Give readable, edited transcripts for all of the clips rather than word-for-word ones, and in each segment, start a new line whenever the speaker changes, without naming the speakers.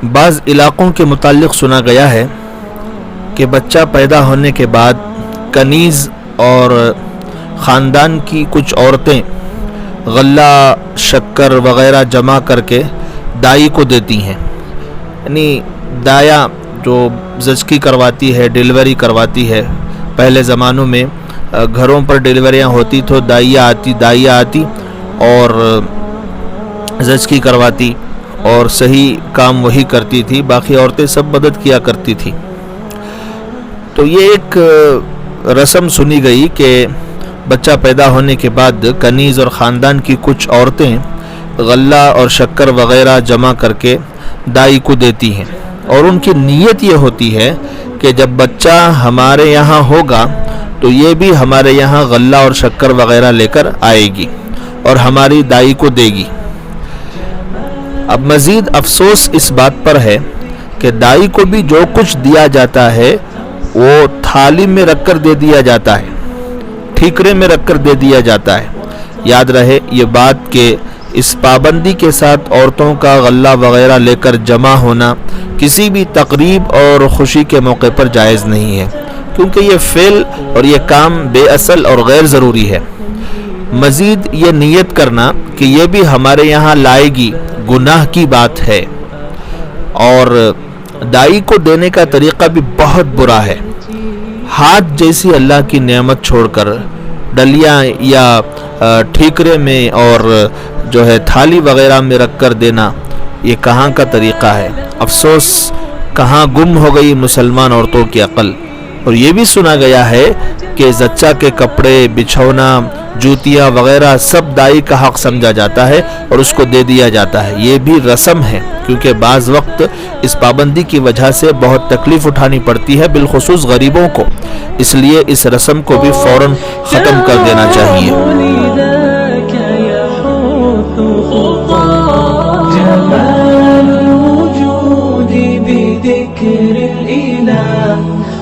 بعض علاقوں کے متعلق سنا گیا ہے کہ بچہ پیدا ہونے کے بعد کنیز اور خاندان کی کچھ عورتیں غلہ شکر وغیرہ جمع کر کے دائی کو دیتی ہیں. یعنی دایا جو زچگی کرواتی ہے، ڈیلیوری کرواتی ہے. پہلے زمانوں میں گھروں پر ڈیلیوریاں ہوتی تو دائیا آتی اور زچگی کرواتی اور صحیح کام وہی کرتی تھی، باقی عورتیں سب مدد کیا کرتی تھی. تو یہ ایک رسم سنی گئی کہ بچہ پیدا ہونے کے بعد کنیز اور خاندان کی کچھ عورتیں غلہ اور شکر وغیرہ جمع کر کے دائی کو دیتی ہیں، اور ان کی نیت یہ ہوتی ہے کہ جب بچہ ہمارے یہاں ہوگا تو یہ بھی ہمارے یہاں غلہ اور شکر وغیرہ لے کر آئے گی اور ہماری دائی کو دے گی. اب مزید افسوس اس بات پر ہے کہ دائی کو بھی جو کچھ دیا جاتا ہے وہ تھالی میں رکھ کر دے دیا جاتا ہے، ٹھیکرے میں رکھ کر دے دیا جاتا ہے. یاد رہے یہ بات کہ اس پابندی کے ساتھ عورتوں کا غلہ وغیرہ لے کر جمع ہونا کسی بھی تقریب اور خوشی کے موقع پر جائز نہیں ہے، کیونکہ یہ فعل اور یہ کام بے اصل اور غیر ضروری ہے. مزید یہ نیت کرنا کہ یہ بھی ہمارے یہاں لائے گی گناہ کی بات ہے، اور دائی کو دینے کا طریقہ بھی بہت برا ہے. ہاتھ جیسی اللہ کی نعمت چھوڑ کر ڈلیاں یا ٹھیکرے میں اور جو ہے تھالی وغیرہ میں رکھ کر دینا، یہ کہاں کا طریقہ ہے؟ افسوس کہاں گم ہو گئی مسلمان عورتوں کی عقل. اور یہ بھی سنا گیا ہے کہ زچہ کے کپڑے، بچھونا، جوتیاں وغیرہ سب دائی کا حق سمجھا جاتا ہے اور اس کو دے دیا جاتا ہے. یہ بھی رسم ہے، کیونکہ بعض وقت اس پابندی کی وجہ سے بہت تکلیف اٹھانی پڑتی ہے، بالخصوص غریبوں کو. اس لیے اس رسم کو بھی فوراً ختم کر دینا چاہیے.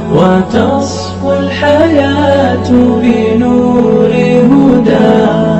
وتصفو الحياة بنور هدى